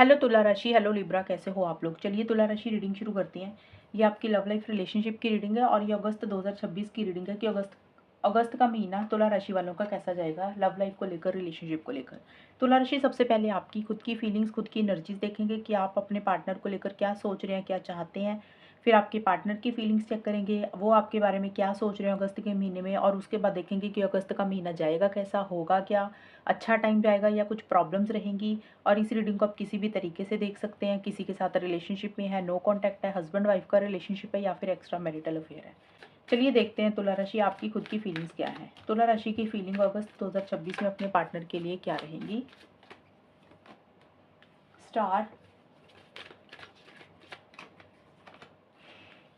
Hello तुला राशि, hello Libra, कैसे हो आप लोग। चलिए तुला राशि रीडिंग शुरू करते हैं। ये आपकी लव लाइफ रिलेशनशिप की रीडिंग है और ये अगस्त 2026 की रीडिंग है कि अगस्त का महीना तुला राशि वालों का कैसा जाएगा लव लाइफ को लेकर, रिलेशनशिप को लेकर। तुला राशि सबसे पहले आपकी खुद की फीलिंग्स, खुद की एनर्जीज देखेंगे कि आप अपने पार्टनर को लेकर क्या सोच रहे हैं, क्या चाहते हैं। फिर आपके पार्टनर की फीलिंग्स चेक करेंगे, वो आपके बारे में क्या सोच रहे हैं अगस्त के महीने में, और उसके बाद देखेंगे कि अगस्त का महीना जाएगा कैसा, होगा क्या, अच्छा टाइम जाएगा या कुछ प्रॉब्लम्स रहेंगी। और इस रीडिंग को आप किसी भी तरीके से देख सकते हैं। किसी के साथ रिलेशनशिप में है, नो कॉन्टैक्ट है, हस्बैंड वाइफ का रिलेशनशिप है या फिर एक्स्ट्रा मैरिटल अफेयर है। चलिए देखते हैं तुला राशि आपकी खुद की फीलिंग्स क्या है। तुला राशि की फीलिंग अगस्त 2026 में अपने पार्टनर के लिए क्या रहेंगी। Star,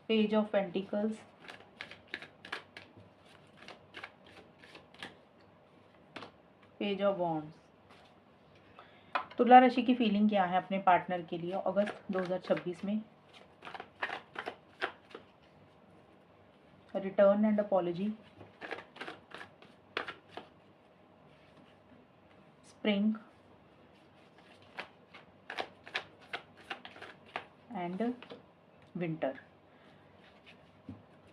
page of pentacles, page of wands. तुला राशि की फीलिंग क्या है अपने पार्टनर के लिए अगस्त 2026 में। Return and apology, spring and winter.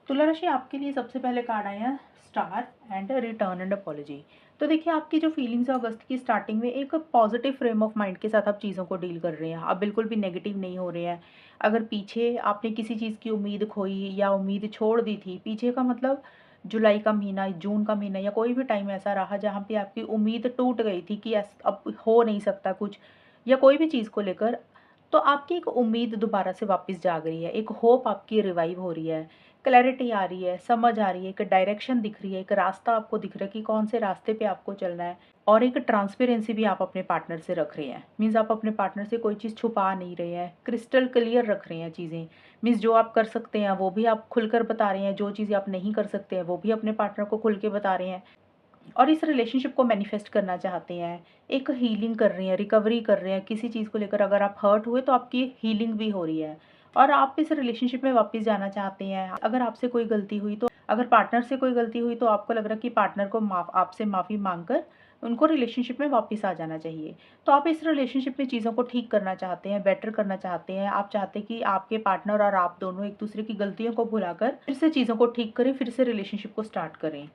तुला राशि आपके लिए सबसे पहले कार्ड आए हैं star and return and apology. तो देखिए आपकी जो फीलिंग्स है अगस्त की स्टार्टिंग में एक पॉजिटिव फ्रेम ऑफ माइंड के साथ आप चीज़ों को डील कर रहे हैं। आप बिल्कुल भी नेगेटिव नहीं हो रहे हैं। अगर पीछे आपने किसी चीज़ की उम्मीद खोई या उम्मीद छोड़ दी थी, पीछे का मतलब जुलाई का महीना, जून का महीना या कोई भी टाइम ऐसा रहा जहाँ पे आपकी उम्मीद टूट गई थी कि अब हो नहीं सकता कुछ, या कोई भी चीज़ को लेकर, तो आपकी एक उम्मीद दोबारा से वापस जाग रही है, एक होप आपकी रिवाइव हो रही है, क्लैरिटी आ रही है, समझ आ रही है, एक डायरेक्शन दिख रही है, एक रास्ता आपको दिख रहा है कि कौन से रास्ते पे आपको चलना है। और एक ट्रांसपेरेंसी भी आप अपने पार्टनर से रख रहे हैं। मीन्स आप अपने पार्टनर से कोई चीज़ छुपा नहीं रहे हैं, क्रिस्टल क्लियर रख रहे हैं चीज़ें। मीन्स जो आप कर सकते हैं वो भी आप खुलकर बता रहे हैं, जो चीज़ें आप नहीं कर सकते हैं वो भी अपने पार्टनर को खुल के बता रहे हैं। और इस रिलेशनशिप को मैनिफेस्ट करना चाहते हैं, एक हीलिंग कर रहे हैं, रिकवरी कर रहे हैं किसी चीज़ को लेकर। अगर आप हर्ट हुए तो आपकी हीलिंग भी हो रही है और आप इस रिलेशनशिप में वापस जाना चाहते हैं। अगर आपसे कोई गलती हुई तो, अगर पार्टनर से कोई गलती हुई तो आपको लग रहा है कि पार्टनर को आपसे माफ़ी मांगकर उनको रिलेशनशिप में वापस आ जाना चाहिए। तो आप इस रिलेशनशिप में चीज़ों को ठीक करना चाहते हैं, बेटर करना चाहते हैं। आप चाहते हैं कि आपके पार्टनर और आप दोनों एक दूसरे की गलतियों को भुलाकर फिर से चीज़ों को ठीक करें, फिर से रिलेशनशिप को स्टार्ट करें।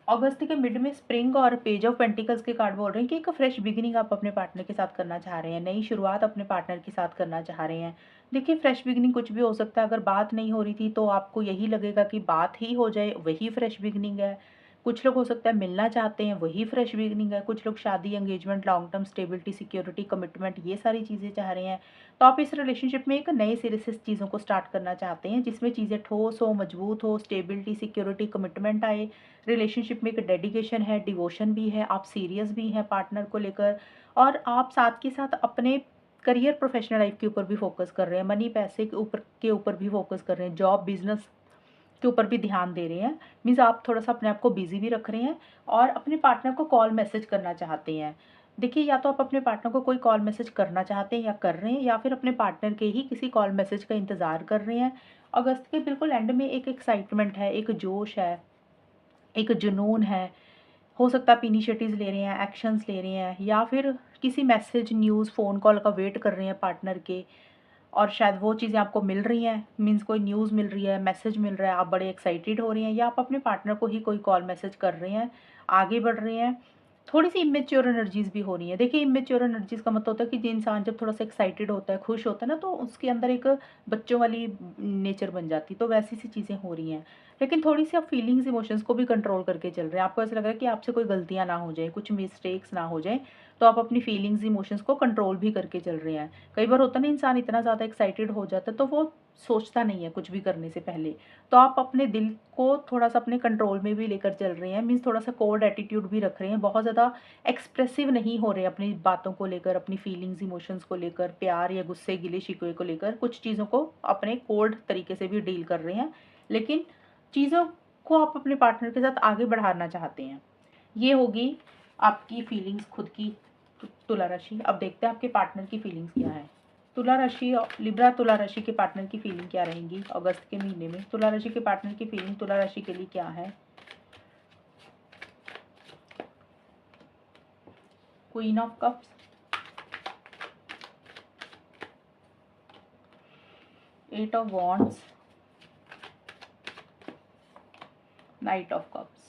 अगस्त के मिड में स्प्रिंग और पेज ऑफ पेंटिकल्स के कार्ड बोल रहे हैं कि एक फ्रेश बिगिनिंग आप अपने पार्टनर के साथ करना चाह रहे हैं, नई शुरुआत अपने पार्टनर के साथ करना चाह रहे हैं। देखिए फ्रेश बिगिनिंग कुछ भी हो सकता है। अगर बात नहीं हो रही थी तो आपको यही लगेगा कि बात ही हो जाए, वही फ्रेश बिगिनिंग है। कुछ लोग हो सकता है मिलना चाहते हैं, वही फ्रेश बिगिनिंग है। कुछ लोग शादी, engagement, long term stability, security, commitment, ये सारी चीज़ें चाह रहे हैं। तो आप इस रिलेशनशिप में एक नए सिरे से चीज़ों को स्टार्ट करना चाहते हैं जिसमें चीज़ें ठोस हो, मजबूत हो, स्टेबिलिटी, सिक्योरिटी, कमिटमेंट आए। रिलेशनशिप में एक डेडिकेशन है, डिवोशन भी है, आप सीरियस भी हैं पार्टनर को लेकर, और आप साथ के साथ अपने करियर, प्रोफेशनल लाइफ के ऊपर भी फोकस कर रहे हैं, मनी, पैसे के ऊपर भी फोकस कर रहे हैं, जॉब, बिजनेस के ऊपर भी ध्यान दे रहे हैं। मीन्स आप थोड़ा सा अपने आप को बिजी भी रख रहे हैं और अपने पार्टनर को कॉल मैसेज करना चाहते हैं। देखिए या तो आप अपने पार्टनर को कोई कॉल मैसेज करना चाहते हैं या कर रहे हैं, या फिर अपने पार्टनर के ही किसी कॉल मैसेज का इंतज़ार कर रहे हैं। अगस्त के बिल्कुल एंड में एक एक्साइटमेंट है, एक जोश है, एक जुनून है। हो सकता है आप इनिशिएटिव्स ले रहे हैं, एक्शंस ले रहे हैं, या फिर किसी मैसेज, न्यूज़, फ़ोन कॉल का वेट कर रहे हैं पार्टनर के, और शायद वो चीज़ें आपको मिल रही हैं। मीन्स कोई न्यूज़ मिल रही है, मैसेज मिल रहा है, आप बड़े एक्साइटेड हो रहे हैं, या आप अपने पार्टनर को ही कोई कॉल मैसेज कर रहे हैं, आगे बढ़ रहे हैं। थोड़ी-सी इमेच्योर एनर्जीज़ भी हो रही हैं। देखिए इमेच्योर एनर्जीज़ का मतलब होता है कि जो इंसान जब थोड़ा-सा एक्साइटेड होता है, खुश होता है ना, तो उसके अंदर एक बच्चों वाली नेचर बन जाती है, तो वैसी-सी चीज़ें हो रही हैं। लेकिन थोड़ी-सी आप फीलिंग्स, इमोशंस को भी कंट्रोल करके चल रहे हैं। आपको ऐसा लग रहा है कि आपसे कोई गलतियाँ ना हो जाएँ, कुछ मिस्टेक्स ना हो जाएँ, तो आप अपनी फीलिंग्स, इमोशंस को कंट्रोल भी करके चल रहे हैं। कई बार होता है ना, इंसान इतना ज़्यादा एक्साइटेड हो जाता है तो वो सोचता नहीं है कुछ भी करने से पहले। तो आप अपने दिल को थोड़ा-सा अपने कंट्रोल में भी लेकर चल रहे हैं। मीन्स थोड़ा-सा कोल्ड एटीट्यूड भी रख रहे हैं। बहुत ज़्यादा एक्सप्रेसिव नहीं हो रहे अपनी बातों को लेकर, अपनी फीलिंग्स, इमोशंस को लेकर, प्यार या गुस्से, गिले-शिकवे को लेकर। कुछ चीज़ों को अपने कोल्ड तरीके से भी डील कर रहे हैं। लेकिन चीज़ों को आप अपने पार्टनर के साथ आगे बढ़ाना चाहते हैं। ये होगी आपकी फीलिंग्स खुद की। तुला राशि, अब देखते हैं आपके पार्टनर की फीलिंग्स क्या है। तुला राशि, लिब्रा, तुला राशि के पार्टनर की फीलिंग क्या रहेंगी अगस्त के महीने में। तुला राशि के पार्टनर की फीलिंग तुला राशि के लिए क्या है। Queen of cups, eight of wands, knight of cups.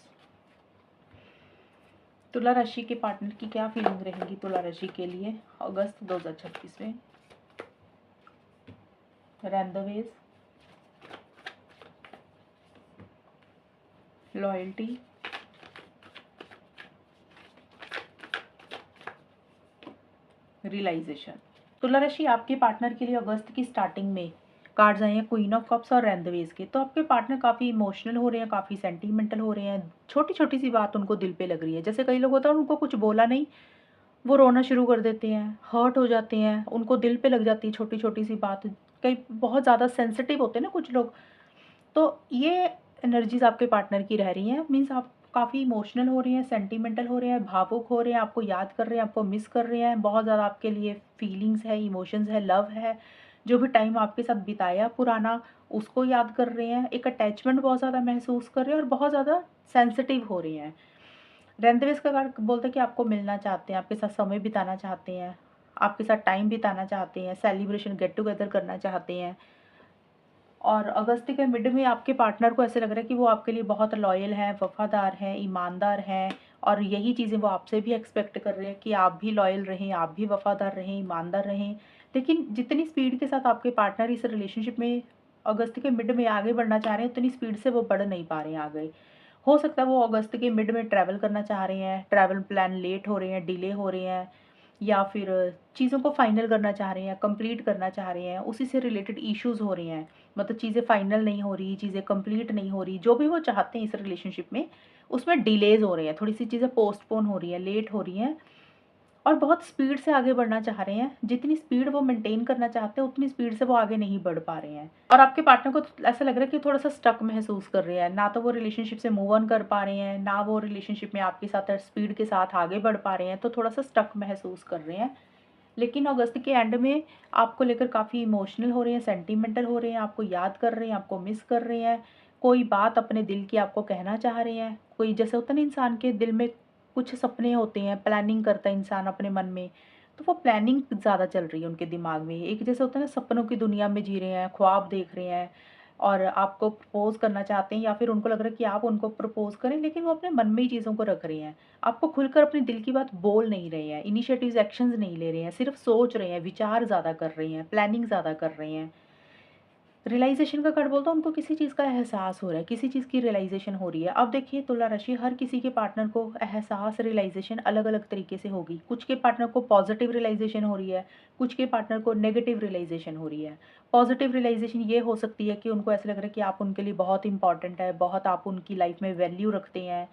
तुला राशि के पार्टनर की क्या फीलिंग रहेंगी तुला राशि के लिए अगस्त 2026 में? रैंडवेज, लॉयल्टी, रियलाइजेशन। तुला राशि आपके पार्टनर के लिए अगस्त की स्टार्टिंग में कार्ड्स आए हैं क्वीन ऑफ कप्स और रैंडवेज के। तो आपके पार्टनर काफ़ी इमोशनल हो रहे हैं, काफ़ी सेंटीमेंटल हो रहे हैं। छोटी छोटी सी बात उनको दिल पे लग रही है। जैसे कई लोग होता है उनको कुछ बोला नहीं, वो रोना शुरू कर देते हैं, हर्ट हो जाते हैं, उनको दिल पे लग जाती है छोटी छोटी सी बात। कई बहुत ज़्यादा सेंसिटिव होते हैं ना कुछ लोग। तो ये एनर्जीज आपके पार्टनर की रह रही हैं। मीन्स आप काफ़ी इमोशनल हो रहे हैं, सेंटीमेंटल हो रहे हैं, भावुक हो रहे हैं, आपको याद कर रहे हैं, आपको मिस कर रहे हैं। बहुत ज़्यादा आपके लिए फीलिंग्स है, इमोशंस है, लव है। जो भी टाइम आपके साथ बिताया पुराना, उसको याद कर रहे हैं। एक अटैचमेंट बहुत ज़्यादा महसूस कर रहे हैं और बहुत ज़्यादा सेंसिटिव हो रहे हैं। रेंदेवेस का कार्ड बोलता है कि आपको मिलना चाहते हैं, आपके साथ समय बिताना चाहते हैं, आपके साथ टाइम बिताना चाहते हैं, सेलिब्रेशन गेट टुगेदर करना चाहते हैं। और अगस्त के मिड में आपके पार्टनर को ऐसे लग रहा है कि वो आपके लिए बहुत लॉयल हैं, वफ़ादार हैं, ईमानदार हैं और यही चीज़ें वो आपसे भी एक्सपेक्ट कर रहे हैं कि आप भी लॉयल रहें, आप भी वफ़ादार रहें, ईमानदार रहें। लेकिन जितनी स्पीड के साथ आपके पार्टनर इस रिलेशनशिप में अगस्त के मिड में आगे बढ़ना चाह रहे हैं, उतनी स्पीड से वो बढ़ नहीं पा रहे हैं आगे। हो सकता है वो अगस्त के मिड में ट्रैवल करना चाह रहे हैं, ट्रैवल प्लान लेट हो रहे हैं, डिले हो रहे हैं, या फिर चीज़ों को फाइनल करना चाह रहे हैं, कंप्लीट करना चाह रहे हैं, उसी से रिलेटेड इश्यूज़ हो रही हैं। मतलब चीज़ें फाइनल नहीं हो रही, चीज़ें कंप्लीट नहीं हो रही, जो भी वो चाहते हैं इस रिलेशनशिप में, उसमें डिलेज़ हो रहे हैं, थोड़ी-सी चीज़ें पोस्टपोन हो रही हैं, लेट हो रही हैं और बहुत स्पीड से आगे बढ़ना चाह रहे हैं। जितनी स्पीड वो मेंटेन करना चाहते हैं, उतनी स्पीड से वो आगे नहीं बढ़ पा रहे हैं। और आपके पार्टनर को ऐसा लग रहा है कि थोड़ा-सा स्टक महसूस कर रहे हैं। ना तो वो रिलेशनशिप से मूव ऑन कर पा रहे हैं, ना वो रिलेशनशिप में आपके साथ स्पीड के साथ आगे बढ़ पा रहे हैं, तो थोड़ा-सा स्टक महसूस कर रहे हैं। लेकिन अगस्त के एंड में आपको लेकर काफ़ी इमोशनल हो रहे हैं, सेंटिमेंटल हो रहे हैं, आपको याद कर रहे हैं, आपको मिस कर रहे हैं। कोई बात अपने दिल की आपको कहना चाह रहे हैं। कोई जैसे होता है ना इंसान के दिल में कुछ सपने होते हैं, प्लानिंग करता है इंसान अपने मन में, तो वो प्लानिंग ज़्यादा चल रही है उनके दिमाग में। एक जैसे होता है ना सपनों की दुनिया में जी रहे हैं, ख्वाब देख रहे हैं और आपको प्रपोज़ करना चाहते हैं या फिर उनको लग रहा है कि आप उनको प्रपोज़ करें, लेकिन वो अपने मन में ही चीज़ों को रख रहे हैं। आपको खुलकर अपने दिल की बात बोल नहीं रहे हैं, इनिशिएटिव्स एक्शंस नहीं ले रहे हैं, सिर्फ सोच रहे हैं, विचार ज़्यादा कर रहे हैं, प्लानिंग ज़्यादा कर रहे हैं। रियलाइज़ेशन का कार्ड बोलता है उनको किसी चीज़ का एहसास हो रहा है, किसी चीज़ की रियलाइज़ेशन हो रही है। अब देखिए तुला राशि, हर किसी के पार्टनर को एहसास, रियलाइज़ेशन अलग-अलग तरीके से होगी। कुछ के पार्टनर को पॉजिटिव रियलाइज़ेशन हो रही है, कुछ के पार्टनर को नेगेटिव रियलाइज़ेशन हो रही है। पॉजिटिव रियलाइज़ेशन ये हो सकती है कि उनको ऐसा लग रहा है कि आप उनके लिए बहुत इंपॉर्टेंट है, बहुत आप उनकी लाइफ़ में वैल्यू रखते हैं।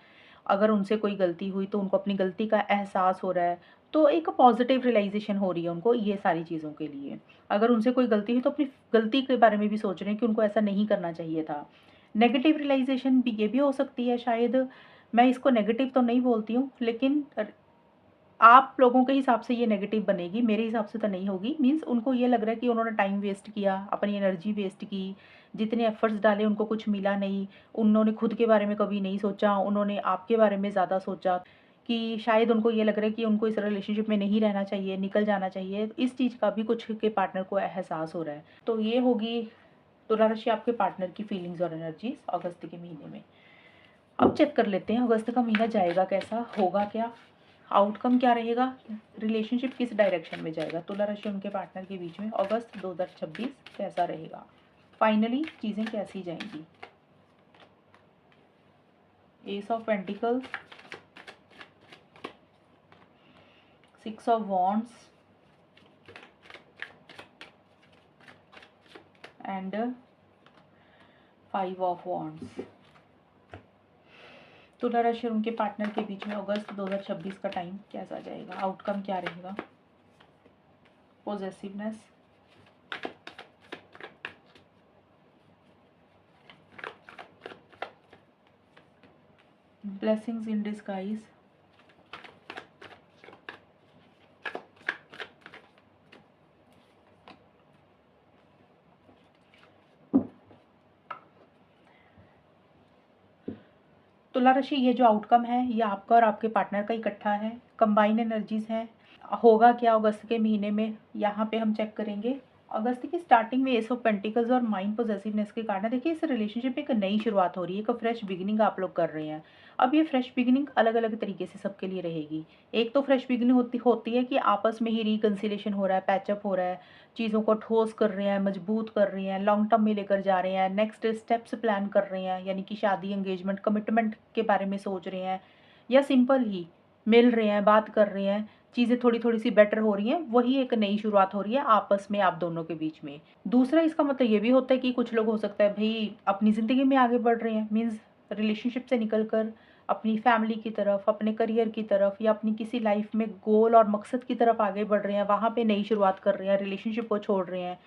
अगर उनसे कोई गलती हुई तो उनको अपनी गलती का एहसास हो रहा है। तो एक पॉजिटिव रियलाइज़ेशन हो रही है उनको ये सारी चीज़ों के लिए। अगर उनसे कोई गलती हुई तो अपनी गलती के बारे में भी सोच रहे हैं कि उनको ऐसा नहीं करना चाहिए था। नेगेटिव रियलाइज़ेशन भी ये भी हो सकती है शायद, मैं इसको नेगेटिव तो नहीं बोलती हूँ, लेकिन आप लोगों के हिसाब से ये नेगेटिव बनेगी, मेरे हिसाब से तो नहीं होगी। मीन्स उनको ये लग रहा है कि उन्होंने टाइम वेस्ट किया, अपनी एनर्जी वेस्ट की, जितने एफर्ट्स डाले उनको कुछ मिला नहीं, उन्होंने खुद के बारे में कभी नहीं सोचा, उन्होंने आपके बारे में ज़्यादा सोचा। कि शायद उनको ये लग रहा है कि उनको इस रिलेशनशिप में नहीं रहना चाहिए, निकल जाना चाहिए। इस चीज़ का भी कुछ के पार्टनर को एहसास हो रहा है। तो ये होगी तुला राशि आपके पार्टनर की फीलिंग्स और एनर्जीज़ अगस्त के महीने में। अब चेक कर लेते हैं अगस्त का महीना जाएगा कैसा, होगा क्या, आउटकम क्या रहेगा, रिलेशनशिप किस डायरेक्शन में जाएगा। तुला राशि उनके पार्टनर के बीच में अगस्त 2026 कैसा रहेगा, फाइनली चीज़ें कैसी जाएंगी। S of pentacles, 6 of wands and 5 of wands. तुला राशि और उनके पार्टनर के बीच में अगस्त 2026 का टाइम कैसा जाएगा, आउटकम क्या रहेगा। पोजेसिवनेस, ब्लेसिंग्स इन डिस्गाइज, तुला राशि ये जो आउटकम है ये आपका और आपके पार्टनर का इकट्ठा है, कंबाइन एनर्जीज है। होगा क्या अगस्त के महीने में, यहाँ पे हम चेक करेंगे अगस्त की स्टार्टिंग में एस ऑफ पेंटिकल्स और माइंड पोजेसिवनेस के कारण देखिए इस रिलेशनशिप में एक नई शुरुआत हो रही है, एक फ्रेश बिगिनिंग आप लोग कर रहे हैं। अब ये फ्रेश बिगिनिंग अलग अलग तरीके से सबके लिए रहेगी। एक तो फ्रेश बिगिनिंग होती होती है कि आपस में ही रिकन्सिलेशन हो रहा है, पैचअप हो रहा है, चीज़ों को ठोस कर रहे हैं, मजबूत कर रहे हैं, लॉन्ग टर्म में लेकर जा रहे हैं, नेक्स्ट स्टेप्स प्लान कर रहे हैं, यानी कि शादी, एंगेजमेंट, कमिटमेंट के बारे में सोच रहे हैं, या सिंपल ही मिल रहे हैं, बात कर रहे हैं, चीज़ें थोड़ी-थोड़ी सी बेटर हो रही हैं, वही एक नई शुरुआत हो रही है आपस में आप दोनों के बीच में। दूसरा इसका मतलब ये भी होता है कि कुछ लोग हो सकता है भई अपनी ज़िंदगी में आगे बढ़ रहे हैं, मीन्स रिलेशनशिप से निकल कर अपनी फैमिली की तरफ, अपने करियर की तरफ या अपनी किसी लाइफ़ में गोल और मकसद की तरफ आगे बढ़ रहे हैं, वहाँ पे नई शुरुआत कर रहे हैं, रिलेशनशिप को छोड़ रहे हैं।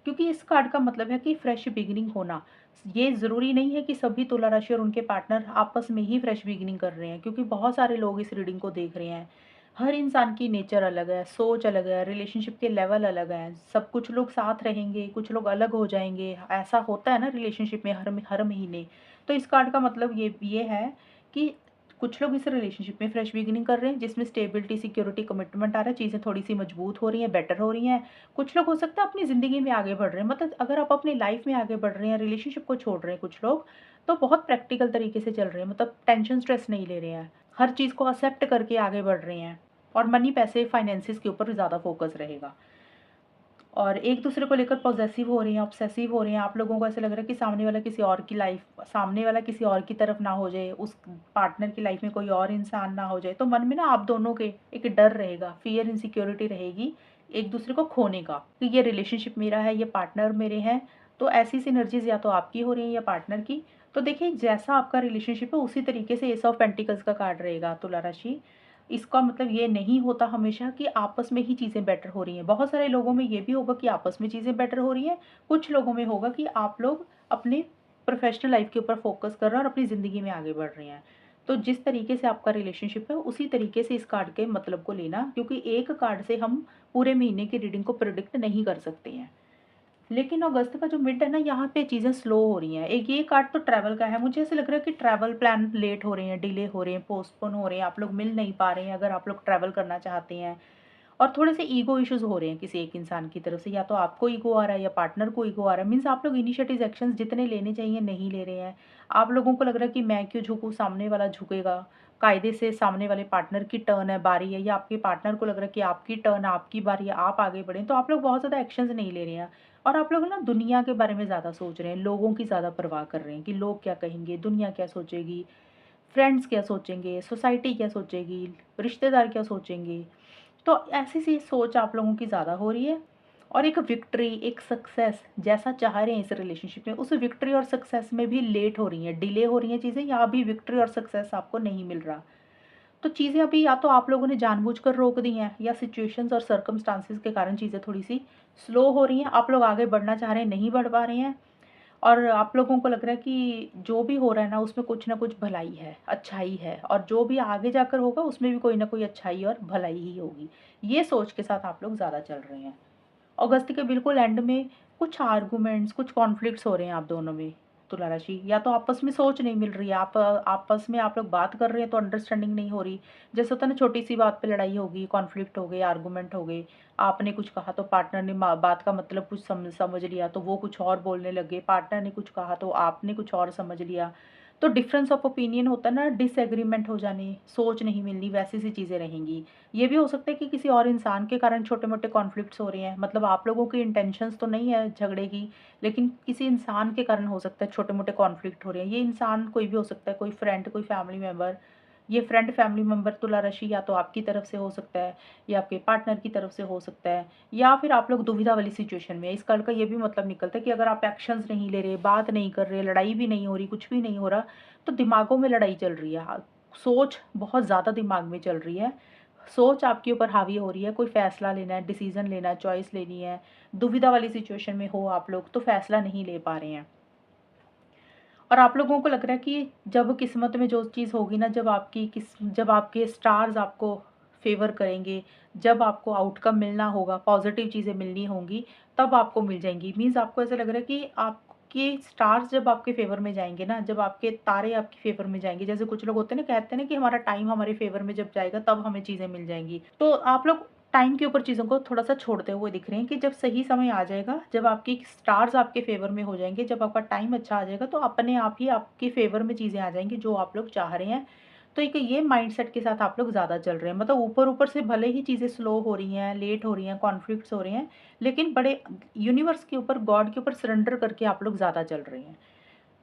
क्योंकि इस कार्ड का मतलब है कि फ्रेश बिगिनिंग होना। ये ज़रूरी नहीं है कि सभी तुला राशि और उनके पार्टनर आपस में ही फ्रेश बिगिनिंग कर रहे हैं, क्योंकि बहुत सारे लोग इस रीडिंग को देख रहे हैं। हर इंसान की नेचर अलग है, सोच अलग है, रिलेशनशिप के लेवल अलग हैं। सब कुछ लोग साथ रहेंगे, कुछ लोग अलग हो जाएँगे, ऐसा होता है ना रिलेशनशिप में हर महीने। तो इस कार्ड का मतलब ये है कि कुछ लोग इस रिलेशनशिप में फ्रेश बिगिनिंग कर रहे हैं, जिसमें स्टेबिलिटी, सिक्योरिटी, कमिटमेंट आ रहा है, चीज़ें थोड़ी-सी मजबूत हो रही हैं, बेटर हो रही हैं। कुछ लोग हो सकता है अपनी ज़िंदगी में आगे बढ़ रहे हैं, मतलब अगर आप अपनी लाइफ़ में आगे बढ़ रहे हैं, रिलेशनशिप को छोड़ रहे हैं कुछ लोग, तो बहुत प्रैक्टिकल तरीके से चल रहे हैं, मतलब टेंशन, स्ट्रेस नहीं ले रहे हैं। हर चीज़ को एक्सेप्ट करके आगे बढ़ रहे हैं और मनी, पैसे, फाइनेंसेस के ऊपर ज़्यादा फोकस रहेगा। और एक-दूसरे को लेकर पॉसेसिव हो रही हैं, ऑब्सेसिव हो रही हैं। आप लोगों को ऐसा लग रहा है कि सामने वाला किसी और की तरफ ना हो जाए, उस पार्टनर की लाइफ़ में कोई और इंसान ना हो जाए। तो मन में ना आप दोनों के एक डर रहेगा, फ़ियर, इनसिक्योरिटी रहेगी एक-दूसरे को खोने का, कि ये रिलेशनशिप मेरा है, ये पार्टनर मेरे हैं। तो ऐसी सिनर्जीज़ या तो आपकी हो रही हैं या पार्टनर की। तो देखिए जैसा आपका रिलेशनशिप है उसी तरीके से एस ऑफ पेंटिकल्स का कार्ड रहेगा तुला राशि। इसका मतलब ये नहीं होता हमेशा कि आपस में ही चीज़ें बेटर हो रही हैं। बहुत सारे लोगों में ये भी होगा कि आपस में चीज़ें बेटर हो रही हैं, कुछ लोगों में होगा कि आप लोग अपने प्रोफ़ेशनल लाइफ़ के ऊपर फ़ोकस कर रहे हैं और अपनी ज़िंदगी में आगे बढ़ रहे हैं। तो जिस तरीके से आपका रिलेशनशिप है, उसी तरीके से इस कार्ड के मतलब को लेना, क्योंकि एक कार्ड से हम पूरे महीने की रीडिंग को प्रेडिक्ट नहीं कर सकते हैं। लेकिन अगस्त का जो मिड है ना, यहाँ पे चीज़ें स्लो हो रही हैं। एक ये कार्ड तो ट्रैवल का है, मुझे ऐसा लग रहा है कि ट्रैवल प्लान लेट हो रहे हैं, डिले हो रहे हैं, पोस्टपोन हो रहे हैं, आप लोग मिल नहीं पा रहे हैं अगर आप लोग ट्रैवल करना चाहते हैं। और थोड़े-से ईगो इश्यूज़ हो रहे हैं किसी एक इंसान की तरफ से, या तो आपको ईगो आ रहा है या पार्टनर को ईगो आ रहा है। मीन्स आप लोग इनिशिएटिव एक्शंस जितने लेने चाहिए नहीं ले रहे हैं। आप लोगों को लग रहा है कि मैं क्यों झुकूँ, सामने वाला झुकेगा। कायदे से सामने वाले पार्टनर की टर्न है, बारी है, या आपके पार्टनर को लग रहा है कि आपकी टर्न, आपकी बारी है, आप आगे बढ़ें। तो आप लोग बहुत ज़्यादा एक्शंस नहीं ले रहे हैं और आप लोग ना दुनिया के बारे में ज़्यादा सोच रहे हैं, लोगों की ज़्यादा परवाह कर रहे हैं कि लोग क्या कहेंगे, दुनिया क्या सोचेगी, फ्रेंड्स क्या सोचेंगे, सोसाइटी क्या सोचेगी, रिश्तेदार क्या सोचेंगे। तो ऐसी-सी सोच आप लोगों की ज़्यादा हो रही है और एक विक्ट्री, एक सक्सेस जैसा चाह रहे हैं इस रिलेशनशिप में, उस विक्ट्री और सक्सेस में भी लेट हो रही हैं, डिले हो रही हैं चीज़ें, या अभी विक्ट्री और सक्सेस आपको नहीं मिल रहा। तो चीज़ें अभी या तो आप लोगों ने जानबूझकर रोक दी हैं, या सिचुएशंस और सर्कमस्टांसेस के कारण चीज़ें थोड़ी-सी स्लो हो रही हैं। आप लोग आगे बढ़ना चाह रहे हैं, नहीं बढ़ पा रहे हैं और आप लोगों को लग रहा है कि जो भी हो रहा है ना, उसमें कुछ ना कुछ भलाई है, अच्छाई है, और जो भी आगे जाकर होगा उसमें भी कोई ना कोई अच्छाई और भलाई ही होगी। ये सोच के साथ आप लोग ज़्यादा चल रहे हैं। अगस्त के बिल्कुल एंड में कुछ आर्गुमेंट्स, कुछ कॉन्फ्लिक्ट्स हो रहे हैं आप दोनों में, तुला राशि। या तो आपस में सोच नहीं मिल रही है, आपस में आप लोग बात कर रहे हैं तो अंडरस्टैंडिंग नहीं हो रही। जैसे होता है ना, छोटी-सी बात पे लड़ाई होगी, कॉन्फ्लिक्ट हो गए, आर्गुमेंट हो गए। आपने कुछ कहा तो पार्टनर ने बात का मतलब कुछ समझ लिया, तो वो कुछ और बोलने लगे। पार्टनर ने कुछ कहा तो आपने कुछ और समझ लिया। तो डिफरेंस ऑफ ओपिनियन होता है ना, डिसएग्रीमेंट हो जाने, सोच नहीं मिलनी, वैसी सी चीज़ें रहेंगी। ये भी हो सकता है कि किसी और इंसान के कारण छोटे-मोटे कॉन्फ्लिक्ट्स हो रहे हैं। मतलब आप लोगों की इंटेंशंस तो नहीं है झगड़े की, लेकिन किसी इंसान के कारण हो सकता है छोटे-मोटे कॉन्फ्लिक्ट हो रहे हैं। ये इंसान कोई भी हो सकता है, कोई फ्रेंड, कोई फैमिली मेंबर। ये फ्रेंड, फैमिली मेंबर तुला राशि या तो आपकी तरफ से हो सकता है, या आपके पार्टनर की तरफ से हो सकता है, या फिर आप लोग दुविधा वाली सिचुएशन में हैं। इस कार्ड का ये भी मतलब निकलता है कि अगर आप एक्शंस नहीं ले रहे, बात नहीं कर रहे, लड़ाई भी नहीं हो रही, कुछ भी नहीं हो रहा, तो दिमागों में लड़ाई चल रही है। सोच बहुत ज़्यादा दिमाग में चल रही है। सोच आपके ऊपर हावी हो रही है, कोई फ़ैसला लेना है, डिसीज़न लेना है, चॉइस लेनी है, दुविधा वाली सिचुएशन में हो आप लोग, तो फ़ैसला नहीं ले पा रहे हैं। और आप लोगों को लग रहा है कि जब किस्मत में जो चीज़ होगी ना, जब आपके स्टार्स आपको फ़ेवर करेंगे, जब आपको आउटकम मिलना होगा, पॉज़िटिव चीज़ें मिलनी होंगी, तब आपको मिल जाएँगी। मीन्स आपको ऐसा लग रहा है कि आपके स्टार्स जब आपके फ़ेवर में जाएँगे ना, जब आपके तारे आपके फ़ेवर में जाएँगे, जैसे कुछ लोग होते हैं ना, कहते हैं ना कि हमारा टाइम हमारे फ़ेवर में जब जाएगा तब हमें चीज़ें मिल जाएँगी। तो आप लोग टाइम के ऊपर चीज़ों को थोड़ा-सा छोड़ते हुए दिख रहे हैं कि जब सही समय आ जाएगा, जब आपकी स्टार्स आपके फ़ेवर में हो जाएँगे, जब आपका टाइम अच्छा आ जाएगा, तो अपने आप ही आपके फ़ेवर में चीज़ें आ जाएँगी जो आप लोग चाह रहे हैं। तो एक ये माइंडसेट के साथ आप लोग ज़्यादा चल रहे हैं। मतलब ऊपर-ऊपर से भले ही चीज़ें स्लो हो रही हैं, लेट हो रही हैं, कॉन्फ्लिक्ट्स हो रहे हैं, लेकिन बड़े यूनिवर्स के ऊपर, गॉड के ऊपर सरेंडर करके आप लोग ज़्यादा चल रहे हैं।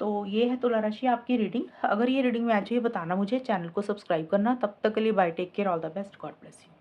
तो ये है तुला राशि आपकी रीडिंग। अगर ये रीडिंग में आज ये बताना मुझे, चैनल को सब्सक्राइब करना। तब तक के लिए bye, take care, all the best, God bless you.